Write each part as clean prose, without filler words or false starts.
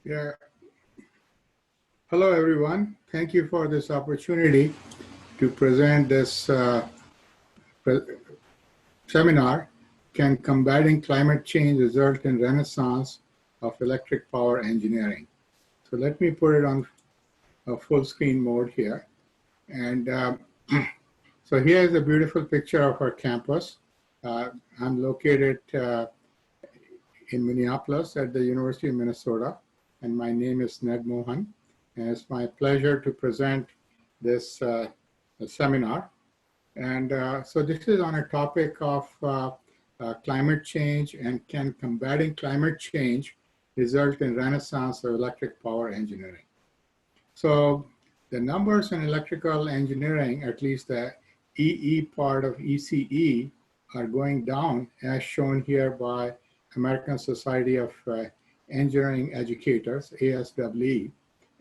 Yeah. Hello, everyone. Thank you for this opportunity to present this seminar. Can combating climate change result in renaissance of electric power engineering? So let me put it on a full screen mode here. And so here's a beautiful picture of our campus. I'm located in Minneapolis at the University of Minnesota, and my name is Ned Mohan. And it's my pleasure to present this seminar. And so this is on a topic of climate change, and can combating climate change result in renaissance of electric power engineering? So the numbers in electrical engineering, at least the EE part of ECE, are going down, as shown here by American Society of Engineering Educators, ASWE.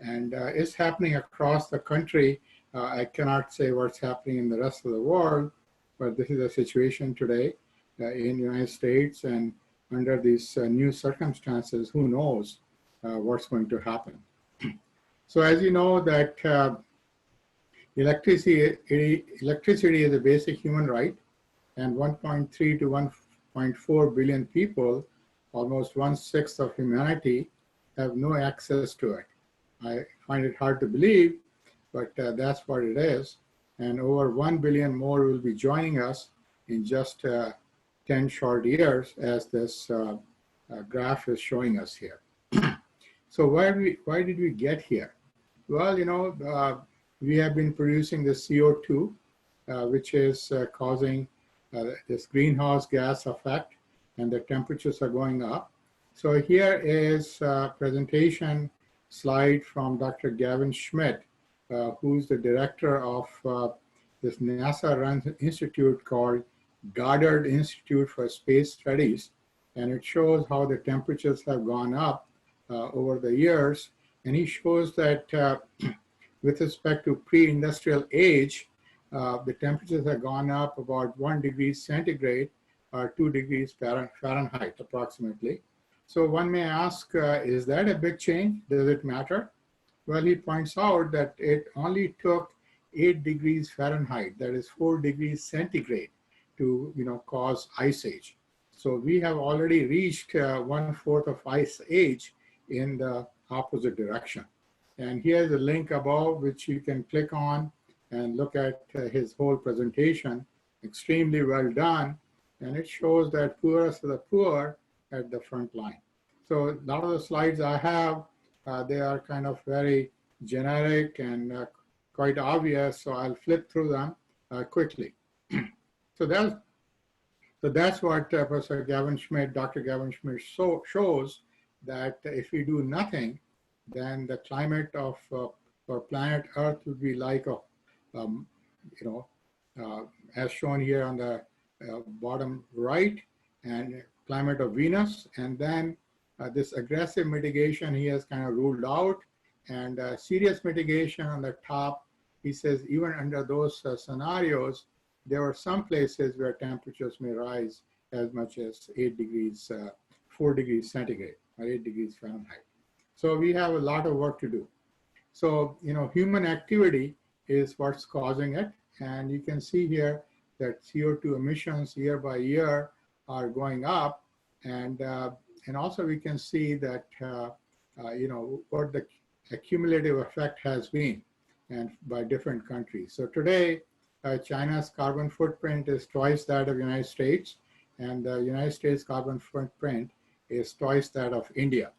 And it's happening across the country. I cannot say what's happening in the rest of the world, but this is the situation today in the United States. And under these new circumstances, who knows what's going to happen. So as you know that electricity is a basic human right, and 1.3 to 1.4 billion people, almost 1/6 of humanity, have no access to it. I find it hard to believe, but that's what it is. And over 1 billion more will be joining us in just 10 short years, as this graph is showing us here. So why did we get here? Well, you know, we have been producing the CO2, which is causing this greenhouse gas effect, and the temperatures are going up. So here is a presentation slide from Dr. Gavin Schmidt, who's the director of this NASA-run institute called Goddard Institute for Space Studies. And it shows how the temperatures have gone up over the years. And he shows that with respect to pre-industrial age, the temperatures have gone up about 1 degree centigrade or 2 degrees Fahrenheit approximately. So one may ask, is that a big change? Does it matter? Well, he points out that it only took 8 degrees Fahrenheit, that is 4 degrees centigrade, to cause ice age. So we have already reached 1/4 of ice age in the opposite direction. And here's a link above which you can click on and look at his whole presentation. Extremely well done. And it shows that poorest of the poor at the front line. So a lot of the slides I have, they are kind of very generic and quite obvious, so I'll flip through them quickly. So that's what Professor Gavin Schmidt, Dr. Gavin Schmidt shows, that if we do nothing, then the climate of our planet Earth will be like a, as shown here on the bottom right, and climate of Venus. And then this aggressive mitigation he has kind of ruled out, and serious mitigation on the top. He says even under those scenarios, there are some places where temperatures may rise as much as 8 degrees, 4 degrees centigrade, or 8 degrees Fahrenheit. So we have a lot of work to do. So, human activity is what's causing it. And you can see here that CO2 emissions year by year are going up. And also we can see that, what the accumulative effect has been, and by different countries. So today, China's carbon footprint is twice that of the United States, and the United States carbon footprint is twice that of India.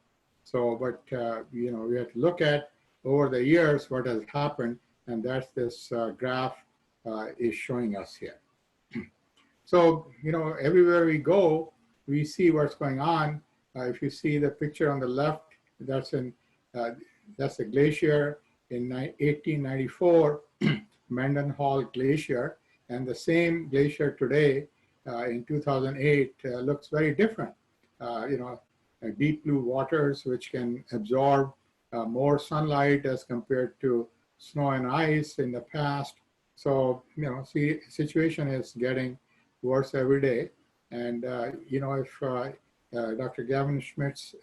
So, but, we have to look at over the years what has happened, and that's this graph is showing us here. So, everywhere we go, we see what's going on. If you see the picture on the left, that's a glacier in 1894, Mendenhall Glacier, and the same glacier today in 2008 looks very different. Deep blue waters which can absorb more sunlight as compared to snow and ice in the past. So, situation is getting worse every day. And, if Dr. Gavin Schmidt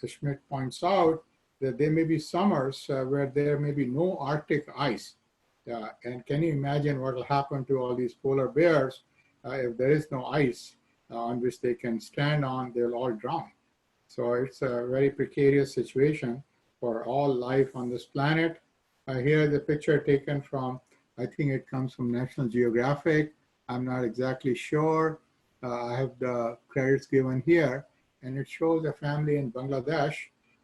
points out that there may be summers where there may be no Arctic ice. And can you imagine what will happen to all these polar bears if there is no ice on which they can stand on? They'll all drown. So it's a very precarious situation for all life on this planet. Here the picture taken from, I think it comes from National Geographic. I'm not exactly sure. I have the credits given here, and it shows a family in Bangladesh,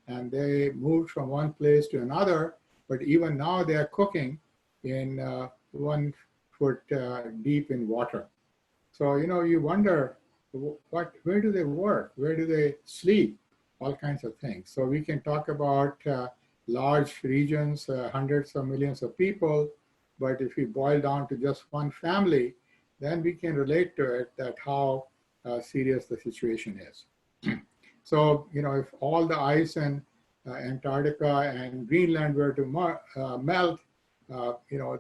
and they moved from one place to another, but even now they are cooking in 1 foot deep in water. So, you wonder, where do they work? Where do they sleep? All kinds of things. So we can talk about large regions, hundreds of millions of people, but if we boil down to just one family, then we can relate to it that how serious the situation is. So, if all the ice in Antarctica and Greenland were to melt,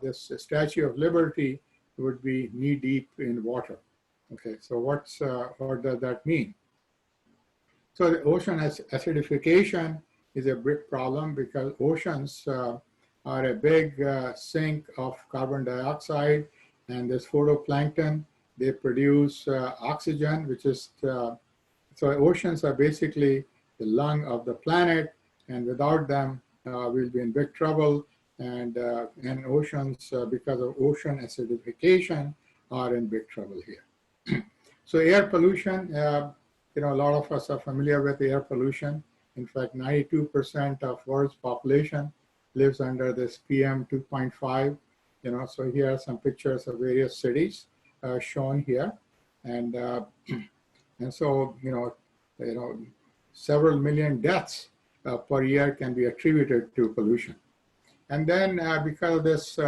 this Statue of Liberty would be knee deep in water. Okay, so what does that mean? So the ocean acidification is a big problem because oceans are a big sink of carbon dioxide, and this phytoplankton, they produce oxygen, which is, so oceans are basically the lung of the planet, and without them, we'll be in big trouble. And oceans, because of ocean acidification, are in big trouble here. So air pollution, a lot of us are familiar with air pollution. In fact, 92% of world's population lives under this PM 2.5. So here are some pictures of various cities shown here, and so several million deaths per year can be attributed to pollution. And then because of this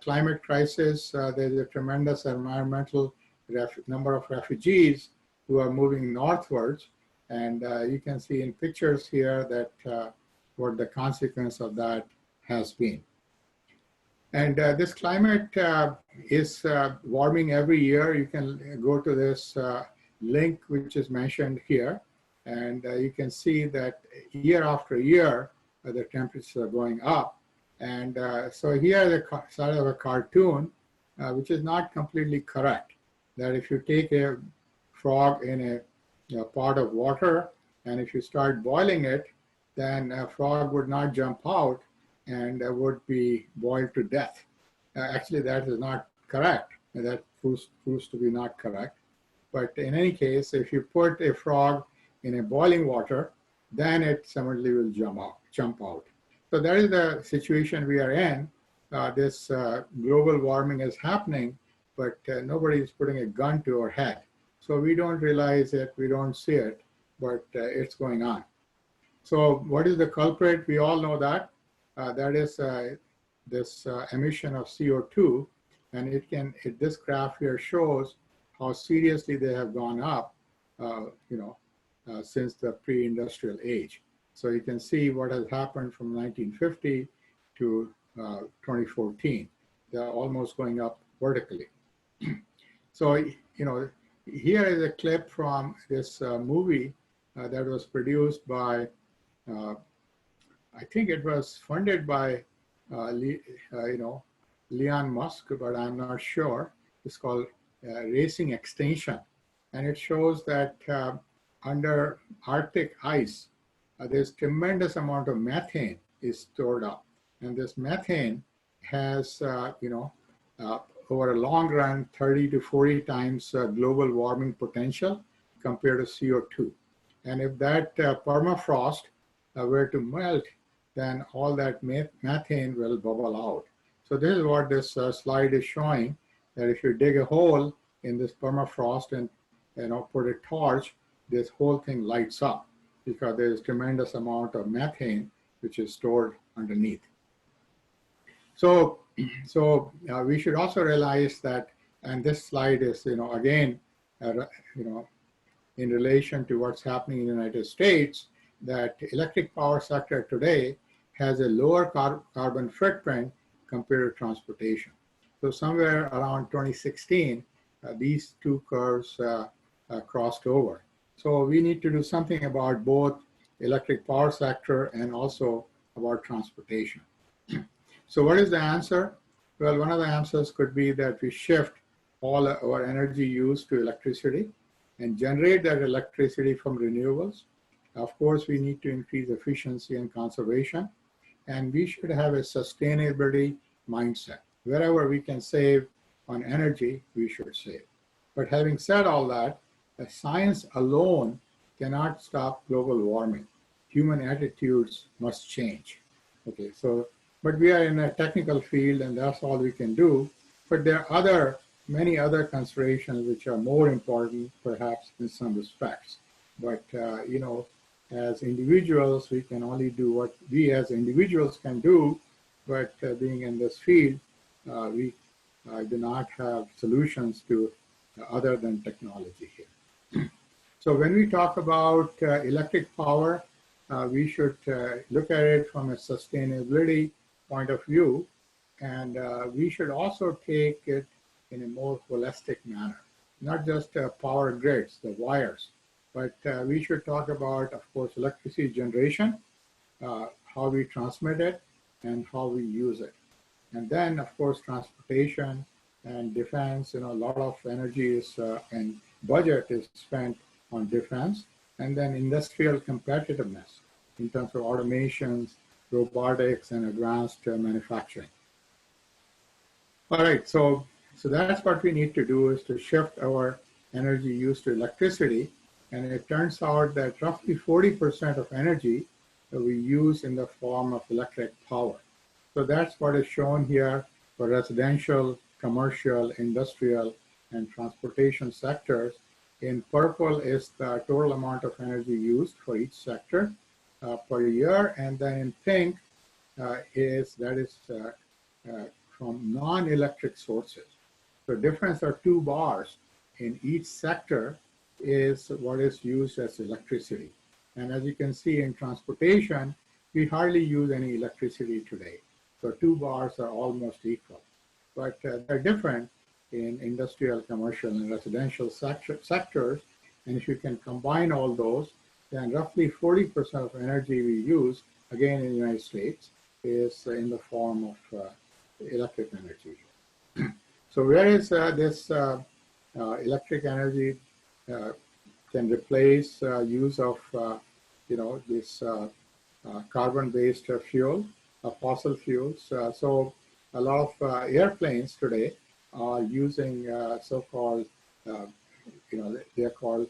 climate crisis, there's a tremendous environmental number of refugees who are moving northwards. And you can see in pictures here that what the consequence of that has been. And this climate is warming every year. You can go to this link, which is mentioned here. And you can see that year after year, the temperatures are going up. And so here is a sort of a cartoon, which is not completely correct. That if you take a frog in a pot of water, and if you start boiling it, then a frog would not jump out and would be boiled to death. Actually, that is not correct. That proves to be not correct. But in any case, if you put a frog in a boiling water, then it similarly will jump out. So that is the situation we are in. This global warming is happening, but nobody is putting a gun to our head. So we don't realize it, we don't see it, but it's going on. So what is the culprit? We all know that. That is this emission of CO2. And this graph here shows how seriously they have gone up, since the pre-industrial age. So you can see what has happened from 1950 to 2014. They're almost going up vertically. So, here is a clip from this movie that was produced by, I think it was funded by, Elon Musk, but I'm not sure. It's called Racing Extinction. And it shows that under Arctic ice, there's tremendous amount of methane is stored up. And this methane has, over a long run, 30 to 40 times global warming potential compared to CO2. And if that permafrost were to melt, then all that methane will bubble out. So this is what this slide is showing, that if you dig a hole in this permafrost and put a torch, this whole thing lights up because there is tremendous amount of methane which is stored underneath. So we should also realize that, and this slide is, again, in relation to what's happening in the United States, that electric power sector today has a lower carbon footprint compared to transportation. So somewhere around 2016, these two curves crossed over. So we need to do something about both electric power sector and also about transportation. So what is the answer? Well, one of the answers could be that we shift all our energy use to electricity and generate that electricity from renewables. Of course, we need to increase efficiency and conservation, and we should have a sustainability mindset. Wherever we can save on energy, we should save. But having said all that, science alone cannot stop global warming. Human attitudes must change. Okay, so, but we are in a technical field and that's all we can do. But there are many other considerations which are more important, perhaps in some respects. But, as individuals, we can only do what we as individuals can do, but being in this field, we do not have solutions to other than technology here. So when we talk about electric power, we should look at it from a sustainability point of view, and we should also take it in a more holistic manner, not just power grids, the wires, but we should talk about, of course, electricity generation, how we transmit it, and how we use it. And then, of course, transportation and defense, a lot of energy is and budget is spent on defense, and then industrial competitiveness in terms of automations, robotics, and advanced manufacturing. All right, so that's what we need to do, is to shift our energy use to electricity. And it turns out that roughly 40% of energy that we use in the form of electric power. So that's what is shown here for residential, commercial, industrial, and transportation sectors. In purple is the total amount of energy used for each sector per year, and then in pink is from non-electric sources. The difference are 2 bars in each sector is what is used as electricity. And as you can see in transportation, we hardly use any electricity today. So 2 bars are almost equal. But they're different in industrial, commercial, and residential sectors. And if you can combine all those, then roughly 40% of energy we use, again in the United States, is in the form of electric energy. So where is this electric energy can replace use of this carbon-based fuel, fossil fuels. So a lot of airplanes today are using so-called, they're called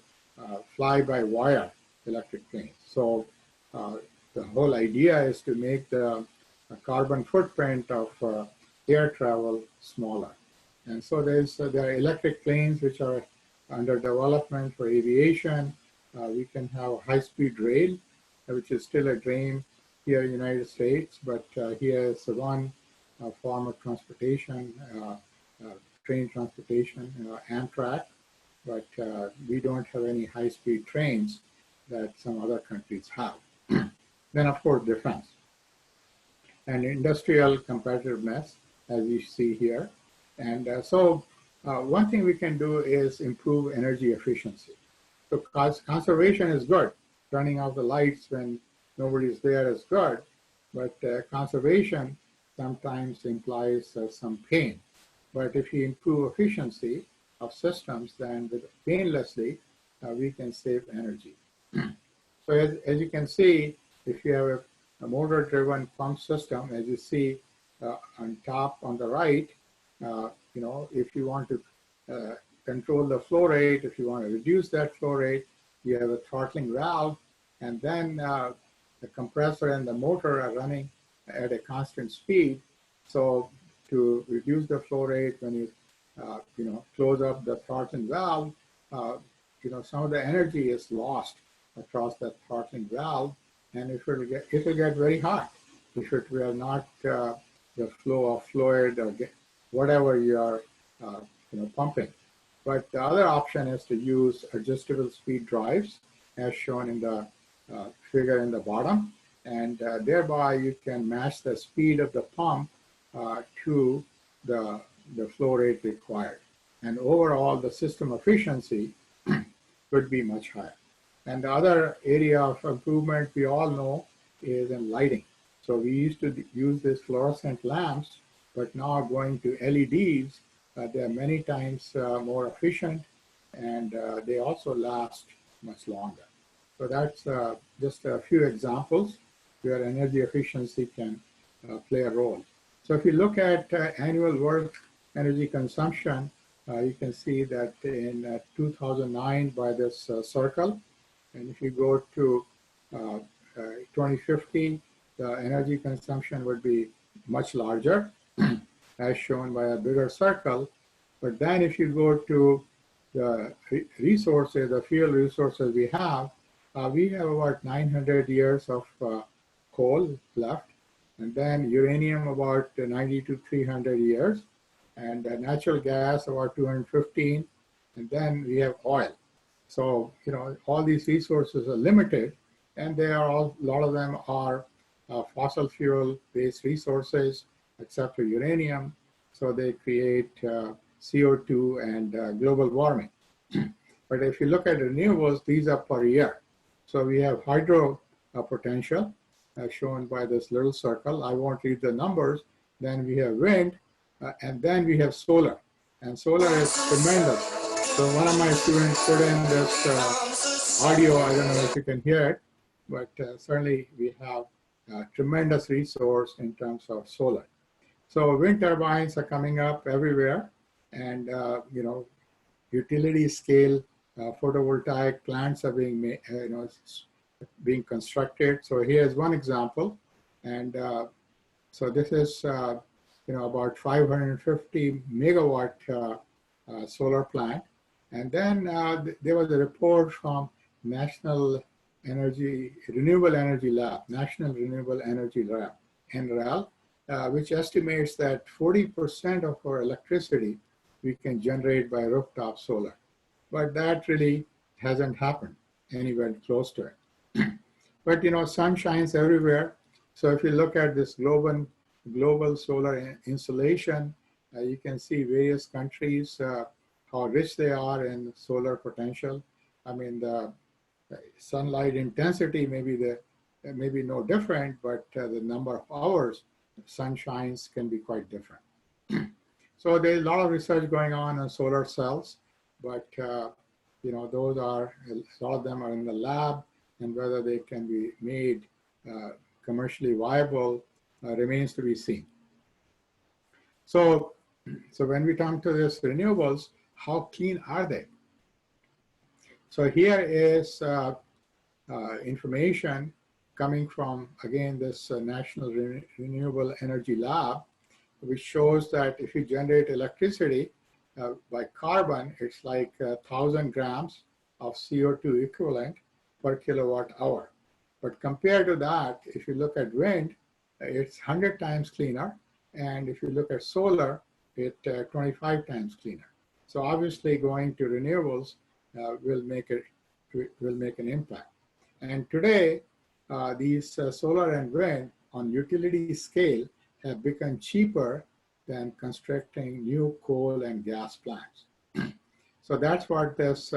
fly-by-wire electric planes. So the whole idea is to make the carbon footprint of air travel smaller. And so there are electric planes which are under development for aviation. We can have a high-speed rail, which is still a dream here in the United States, but here is one form of transportation, train transportation, Amtrak, but we don't have any high-speed trains that some other countries have. Then, of course, defense and industrial competitiveness, as you see here. And so one thing we can do is improve energy efficiency. So conservation is good. Turning off the lights when nobody's there is good, but conservation sometimes implies some pain. But if you improve efficiency of systems, then painlessly, we can save energy. So as you can see, if you have a motor-driven pump system, as you see on top on the right, if you want to control the flow rate, if you want to reduce that flow rate, you have a throttling valve, and then the compressor and the motor are running at a constant speed. So to reduce the flow rate, when you close up the throttling valve, some of the energy is lost across that throttling valve, and it will get very hot if it will not the flow of fluid or whatever you are pumping. But the other option is to use adjustable speed drives, as shown in the figure in the bottom, and thereby you can match the speed of the pump to the flow rate required. And overall, the system efficiency could be much higher. And the other area of improvement we all know is in lighting. So we used to use these fluorescent lamps, but now going to LEDs, they're many times more efficient, and they also last much longer. So that's just a few examples where energy efficiency can play a role. So if you look at annual world energy consumption, you can see that in 2009 by this circle, and if you go to 2050, the energy consumption would be much larger, as shown by a bigger circle. But then if you go to the resources, the fuel resources we have about 900 years of coal left, and then uranium about 90 to 300 years, and natural gas about 215, and then we have oil. So, all these resources are limited, and they are all, a lot of them are fossil fuel-based resources, except for uranium. So they create CO2 and global warming. But if you look at renewables, these are per year. So we have hydro potential, as shown by this little circle. I won't read the numbers. Then we have wind, and then we have solar. And solar is tremendous. So one of my students put in this audio. I don't know if you can hear it, but certainly we have a tremendous resource in terms of solar. So wind turbines are coming up everywhere, and utility scale photovoltaic plants are being being constructed. So here's one example, and so this is about 550 megawatt solar plant. And then there was a report from National Renewable Energy Lab, National Renewable Energy Lab, NREL, which estimates that 40% of our electricity we can generate by rooftop solar. But that really hasn't happened anywhere close to it. But sun shines everywhere. So if you look at this global solar installation, you can see various countries, how rich they are in solar potential. I mean, the sunlight intensity may be no different, but the number of hours sun shines can be quite different. So there's a lot of research going on solar cells, but those are, a lot of them are in the lab, and whether they can be made commercially viable remains to be seen. So when we come to this renewables, how clean are they? So here is information coming from, again, this National Renewable Energy Lab, which shows that if you generate electricity by carbon, it's like 1,000 grams of CO2 equivalent per kilowatt hour. But compared to that, if you look at wind, it's 100 times cleaner. And if you look at solar, it's 25 times cleaner. So obviously going to renewables will make an impact. And today, these solar and wind on utility scale have become cheaper than constructing new coal and gas plants. So that's what this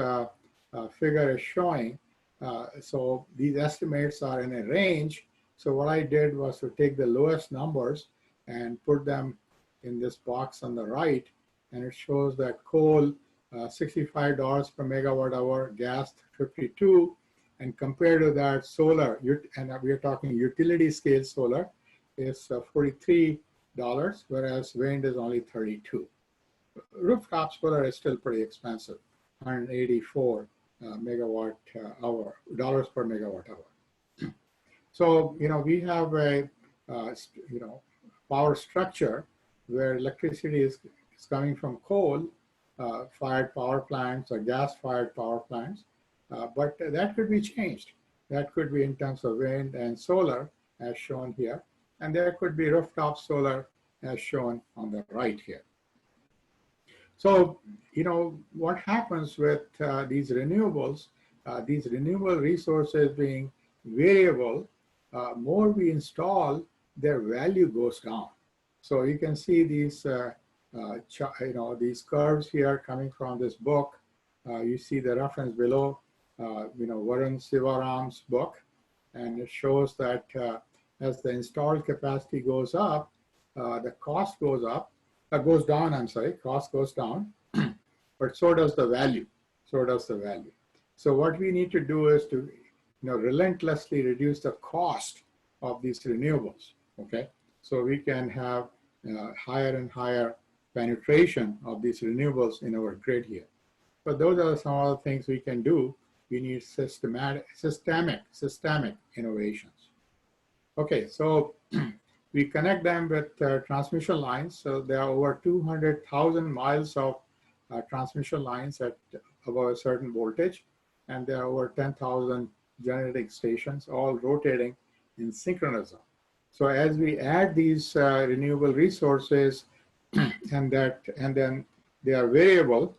figure is showing. So these estimates are in a range. So what I did was to take the lowest numbers and put them in this box on the right, and it shows that coal, $65 per megawatt hour, gas, 52, and compared to that, solar, and we are talking utility scale solar, is $43, whereas wind is only 32. Rooftop solar is still pretty expensive, 184 dollars per megawatt hour. So we have a power structure where electricity is coming from coal fired power plants or gas fired power plants, but that could be changed. That could be in terms of wind and solar, as shown here, and there could be rooftop solar, as shown on the right here. So, what happens with these renewables, these renewable resources being variable, more we install, their value goes down. So you can see these, these curves here coming from this book. You see the reference below. Varun Sivaram's book, and it shows that as the installed capacity goes up, the cost goes down, I'm sorry, cost goes down, but so does the value. So does the value. So what we need to do is to relentlessly reduce the cost of these renewables, okay? So we can have higher and higher penetration of these renewables in our grid here. But those are some of the things we can do. We need systemic innovations. Okay, so we connect them with transmission lines. So there are over 200,000 miles of transmission lines at above a certain voltage, and there are over 10,000 generating stations, all rotating in synchronism. So as we add these renewable resources, and then they are variable,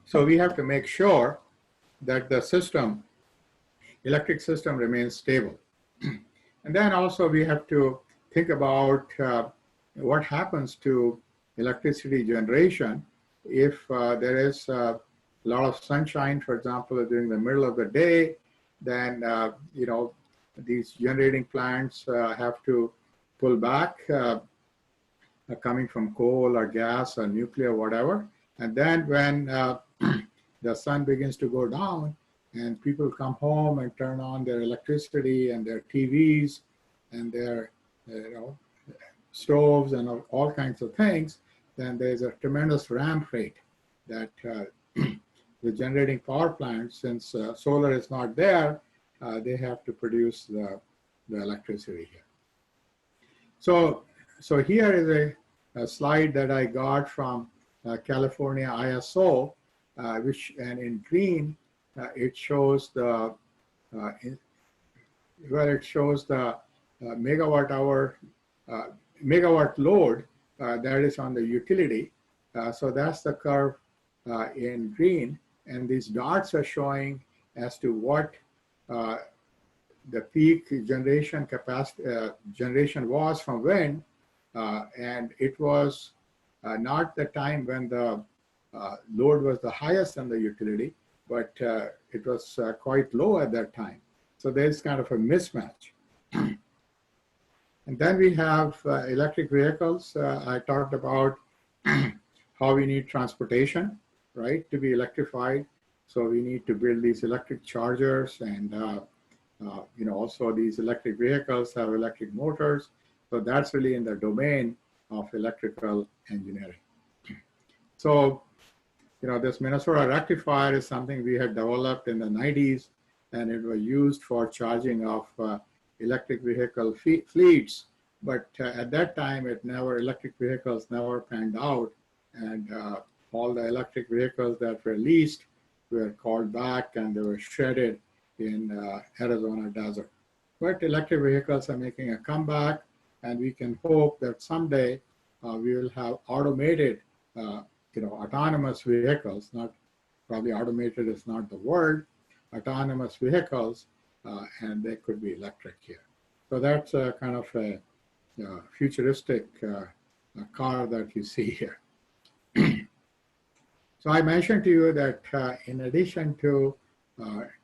so we have to make sure that the electric system remains stable. And then also we have to think about what happens to electricity generation if there is a lot of sunshine, for example, during the middle of the day. Then these generating plants have to pull back, coming from coal or gas or nuclear, whatever. And then when the sun begins to go down and people come home and turn on their electricity and their TVs and their stoves and all kinds of things, then there's a tremendous ramp rate that the generating power plants, since solar is not there, they have to produce the electricity here. So here is a slide that I got from California ISO, and in green it shows the megawatt load that is on the utility. So that's the curve in green, and these dots are showing as to what the peak generation capacity generation was from wind, and it was not the time when the load was the highest on the utility, but it was quite low at that time. So there's kind of a mismatch. And then we have electric vehicles. I talked about how we need transportation, right, to be electrified. So we need to build these electric chargers, and also these electric vehicles have electric motors. So that's really in the domain of electrical engineering. So, this Minnesota rectifier is something we had developed in the 90s, and it was used for charging of electric vehicle fleets. But at that time, electric vehicles never panned out, and all the electric vehicles that were leased were called back and they were shredded in Arizona desert. But electric vehicles are making a comeback, and we can hope that someday we will have automated, autonomous vehicles. Not probably automated is not the word. Autonomous vehicles, and they could be electric here. So that's a kind of a futuristic car that you see here. So I mentioned to you that in addition to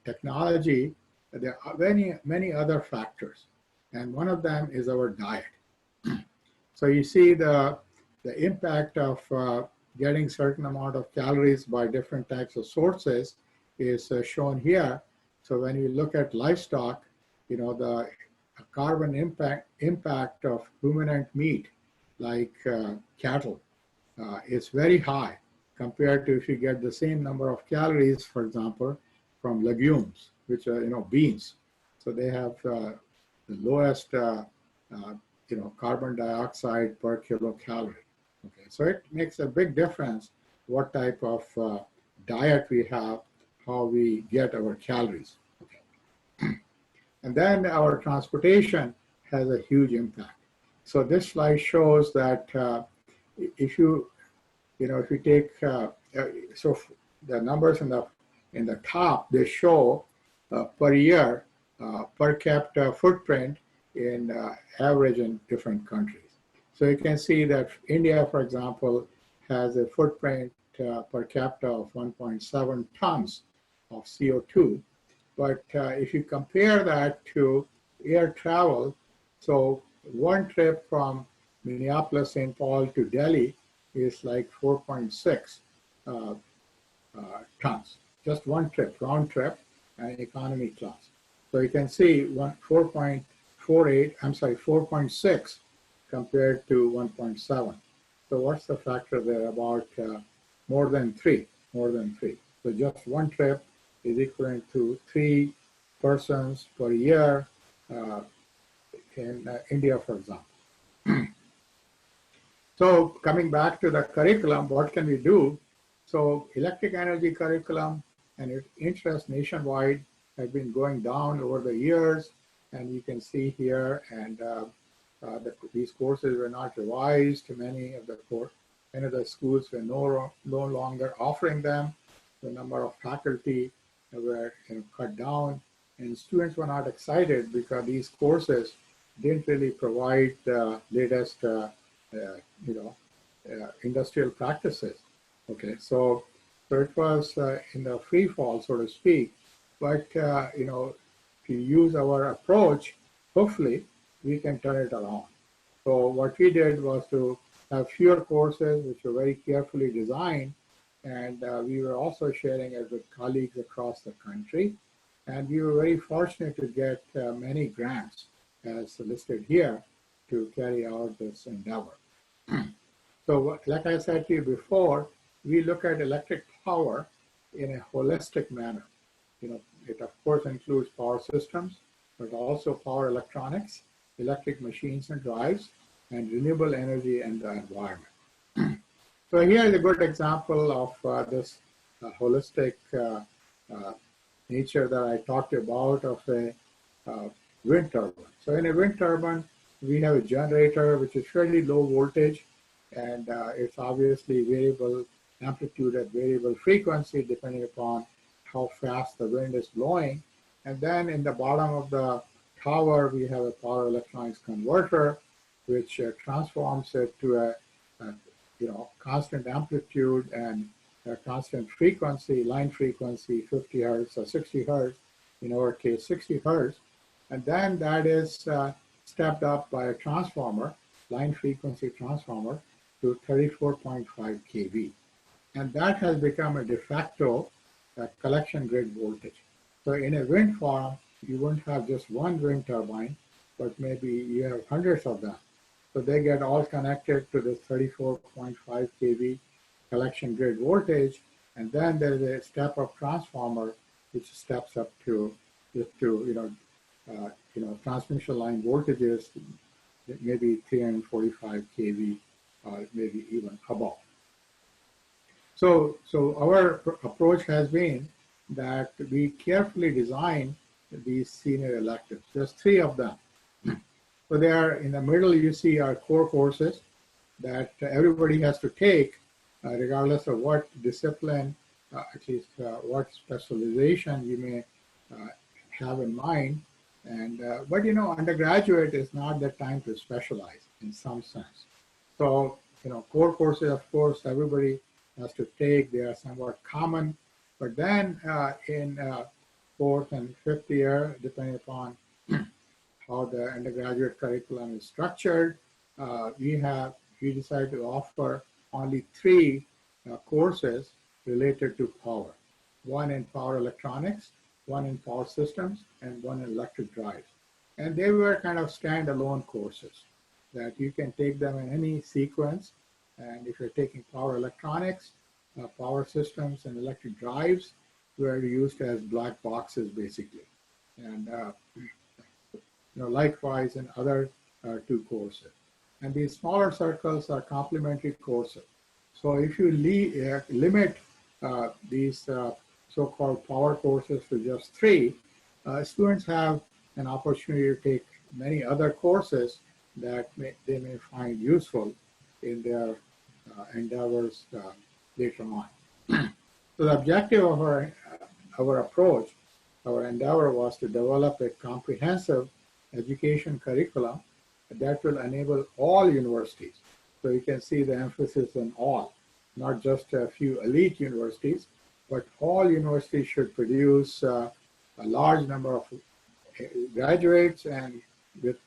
technology, there are many other factors, and one of them is our diet. So you see the impact of getting certain amount of calories by different types of sources is shown here. So when you look at livestock, the carbon impact of ruminant meat, like cattle, is very high compared to if you get the same number of calories, for example, from legumes, which are beans. So they have the lowest carbon dioxide per kilocalorie. Okay, so it makes a big difference what type of diet we have, how we get our calories. Okay. And then our transportation has a huge impact. So this slide shows that if you take so the numbers in the top, they show per year per capita footprint in average in different countries. So you can see that India, for example, has a footprint per capita of 1.7 tons of CO2. But if you compare that to air travel, so one trip from Minneapolis, St. Paul to Delhi is like 4.6 uh, tons. Just one trip, round trip, and economy class. So you can see 4.48, I'm sorry, 4.6 compared to 1.7. So what's the factor there? About more than three. So just one trip is equivalent to 3 persons per year in India, for example. So coming back to the curriculum, what can we do? So electric energy curriculum and its interest nationwide have been going down over the years, and you can see here, and these courses were not revised. Many of the schools were no longer offering them. The number of faculty were cut down, and students were not excited because these courses didn't really provide the latest industrial practices. Okay, so it was in the free fall, so to speak. But if you use our approach, hopefully we can turn it around. So what we did was to have fewer courses, which were very carefully designed, and we were also sharing it with colleagues across the country. And we were very fortunate to get many grants, as listed here, to carry out this endeavor. So like I said to you before, we look at electric power in a holistic manner. It of course includes power systems, but also power electronics, electric machines and drives, and renewable energy and the environment. So here is a good example of this holistic nature that I talked about of a wind turbine. So in a wind turbine, we have a generator which is fairly low voltage, and it's obviously variable amplitude at variable frequency depending upon how fast the wind is blowing. And then in the bottom of the tower, we have a power electronics converter, which transforms it to a constant amplitude and a constant frequency, line frequency, 50 hertz or 60 hertz, in our case 60 hertz. And then that is stepped up by a transformer, line frequency transformer, to 34.5 kV. And that has become a de facto collection grid voltage. So in a wind farm, you wouldn't have just one wind turbine, but maybe you have hundreds of them. So they get all connected to this 34.5 kV collection grid voltage, and then there is a step-up transformer which steps up to transmission line voltages, maybe 345 kV, maybe even above. So our approach has been that we carefully design these senior electives. There's 3 of them. So they are in the middle. You see our core courses that everybody has to take, regardless of what discipline, at least what specialization you may have in mind. And but undergraduate is not the time to specialize in some sense. So core courses, of course, everybody has to take. They are somewhat common. But then in 4th and 5th year, depending upon how the undergraduate curriculum is structured, we decided to offer only 3 courses related to power. 1 in power electronics, 1 in power systems, and 1 in electric drives. And they were kind of standalone courses that you can take them in any sequence. And if you're taking power electronics, power systems, and electric drives, were used as black boxes, basically. And likewise in other 2 courses. And these smaller circles are complementary courses. So if you limit these so-called power courses to just 3, students have an opportunity to take many other courses that they may find useful in their endeavors later on. So the objective of our approach, our endeavor, was to develop a comprehensive education curriculum that will enable all universities. So you can see the emphasis on all. not just a few elite universities, but all universities should produce a large number of graduates and with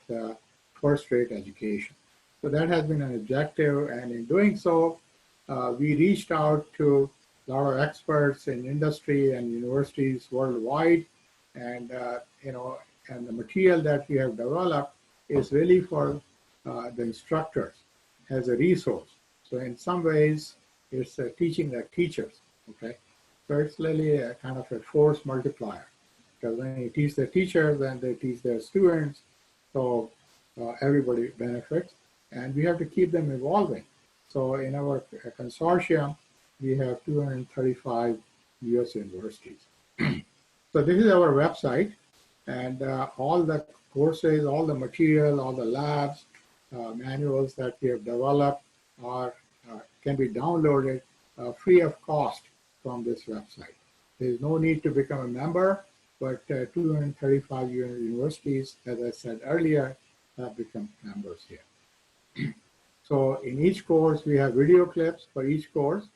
first-rate education. So that has been an objective, and in doing so, we reached out to a lot of experts in industry and universities worldwide, and and the material that we have developed is really for the instructors as a resource. So in some ways, it's teaching the teachers. Okay, so it's really a kind of a force multiplier. Because when you teach the teachers, then they teach their students, so everybody benefits, and we have to keep them evolving. So in our consortium, we have 235 U.S. universities. So this is our website, and all the courses, all the material, all the labs, manuals that we have developed can be downloaded free of cost from this website. There's no need to become a member, but 235 universities, as I said earlier, have become members here. So in each course, we have video clips for each course,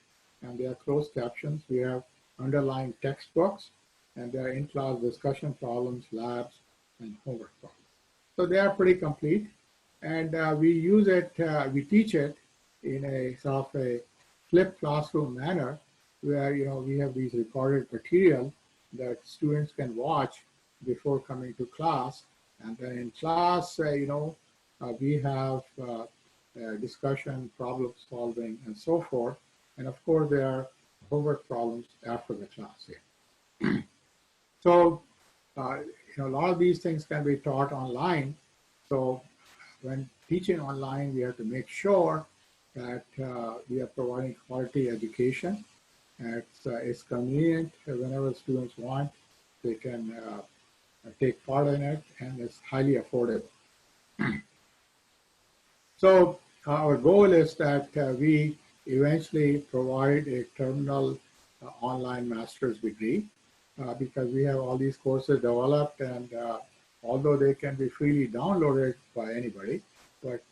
and they are closed captions. We have underlying textbooks, and there are in-class discussion problems, labs, and homework problems. So they are pretty complete, and we use it, we teach it in a sort of a flipped classroom manner, where we have these recorded material that students can watch before coming to class, and then in class, we have discussion, problem solving, and so forth, and of course there are homework problems after the class here. So, a lot of these things can be taught online. So, when teaching online, we have to make sure that we are providing quality education. It's convenient whenever students want, they can take part in it, and it's highly affordable. So our goal is that we eventually provide a terminal online master's degree because we have all these courses developed, and although they can be freely downloaded by anybody, but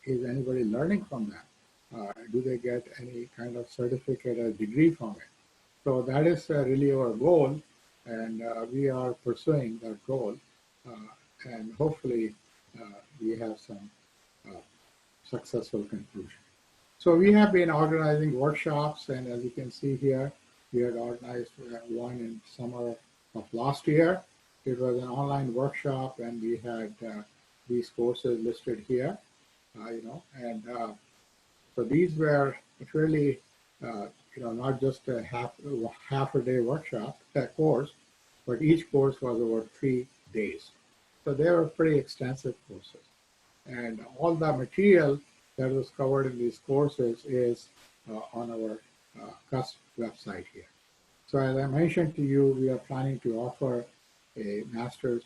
is anybody learning from them? Do they get any kind of certificate or degree from it? So that is really our goal, and we are pursuing that goal, and hopefully we have some successful conclusion. So we have been organizing workshops, and as you can see here, we had organized one in summer of last year. It was an online workshop, and we had these courses listed here, and so these were really, not just a half a day workshop, course, but each course was over 3 days. So they were pretty extensive courses. And all the material that was covered in these courses is on our CUSP website here. So as I mentioned to you, we are planning to offer a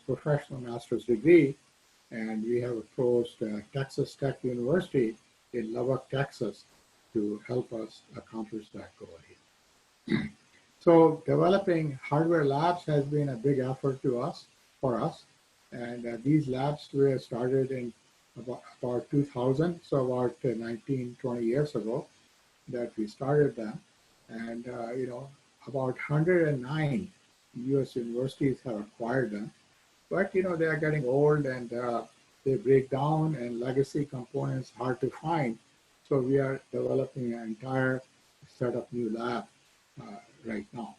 professional master's degree, and we have approached Texas Tech University in Lubbock, Texas, to help us accomplish that goal here. So developing hardware labs has been a big effort for us, and these labs were started in about 2000, so about 19, 20 years ago that we started them, and about 109 U.S. universities have acquired them, but they are getting old, and they break down, and legacy components hard to find. So we are developing an entire set of new labs right now.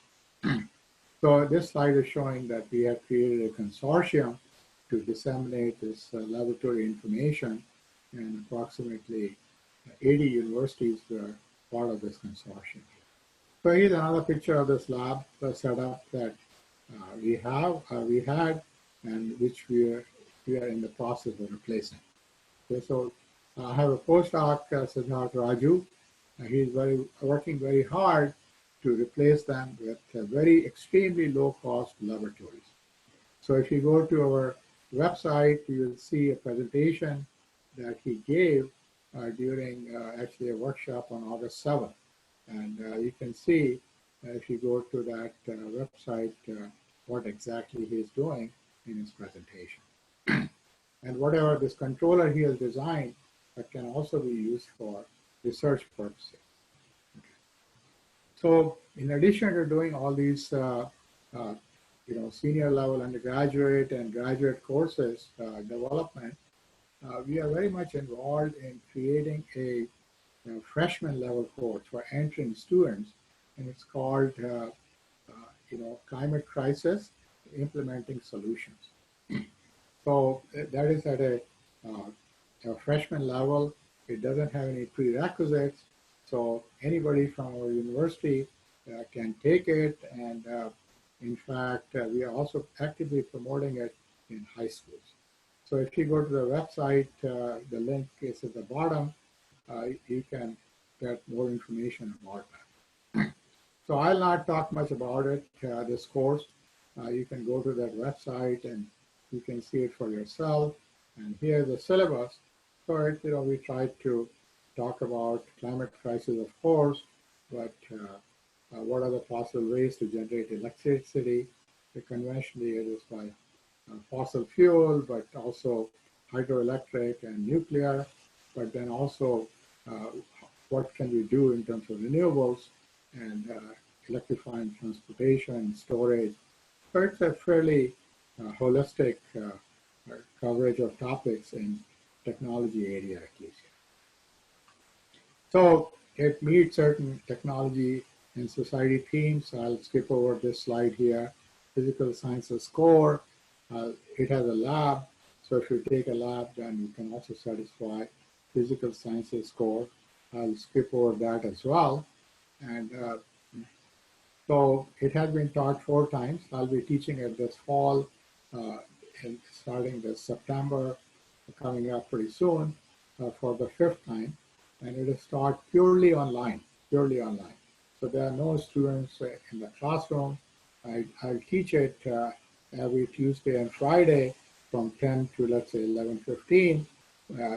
So this slide is showing that we have created a consortium to disseminate this laboratory information, and approximately 80 universities were part of this consortium. So here's another picture of this lab setup that we had, and which we are in the process of replacing. Okay, so I have a postdoc, Siddharth Raju. He's working very hard to replace them with very extremely low-cost laboratories. So if you go to our website, you will see a presentation that he gave during actually a workshop on August 7th. And you can see, if you go to that website, what exactly he's doing in his presentation. And whatever this controller he has designed, that can also be used for research purposes. So in addition to doing all these, senior level undergraduate and graduate courses development, we are very much involved in creating a freshman level course for entering students, and it's called, Climate Crisis Implementing Solutions. So that is at a freshman level. It doesn't have any prerequisites. So anybody from our university can take it. And in fact, we are also actively promoting it in high schools. So if you go to the website, the link is at the bottom. You can get more information about that. So I'll not talk much about it, this course. You can go to that website and you can see it for yourself. And here's the syllabus. So we try to talk about climate crisis, of course, but what are the possible ways to generate electricity? Conventionally, it is by fossil fuel, but also hydroelectric and nuclear. But then also, what can we do in terms of renewables and electrifying transportation, storage? So it's a fairly holistic coverage of topics in technology area, at least. So it meets certain technology and society themes. I'll skip over this slide here. Physical sciences core. It has a lab. So if you take a lab, then you can also satisfy physical sciences core. I'll skip over that as well. And so it has been taught 4 times. I'll be teaching it this fall, and starting this September, coming up pretty soon for the 5th time. And it is taught purely online, purely online. So there are no students in the classroom. I'll teach it every Tuesday and Friday from 10 to, let's say, 11:15.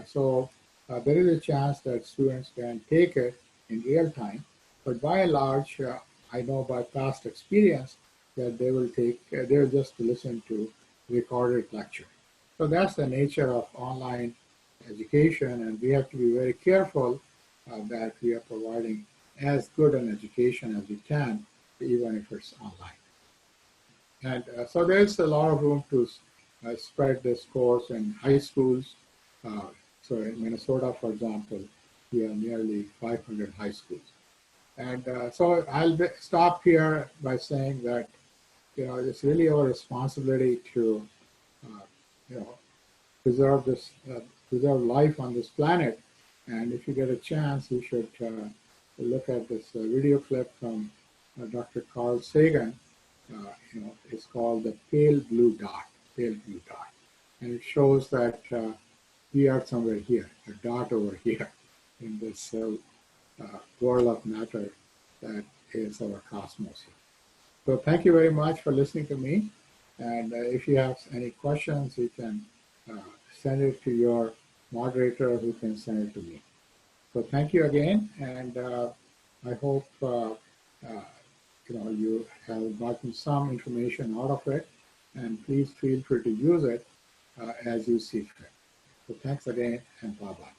So there is a chance that students can take it in real time. But by and large, I know by past experience that they will just listen to recorded lecture. So that's the nature of online education, and we have to be very careful that we are providing as good an education as we can, even if it's online. And so there's a lot of room to spread this course in high schools. So in Minnesota, for example, we have nearly 500 high schools. And so I'll stop here by saying that, it's really our responsibility to, preserve life on this planet. And if you get a chance, you should look at this video clip from Dr. Carl Sagan. It's called the pale blue dot, and it shows that we are somewhere here, a dot over here in this world of matter that is our cosmos. So thank you very much for listening to me. And if you have any questions, you can send it to your moderator, who can send it to me. So thank you again, and I hope you have gotten some information out of it, and please feel free to use it as you see fit. So thanks again, and bye-bye.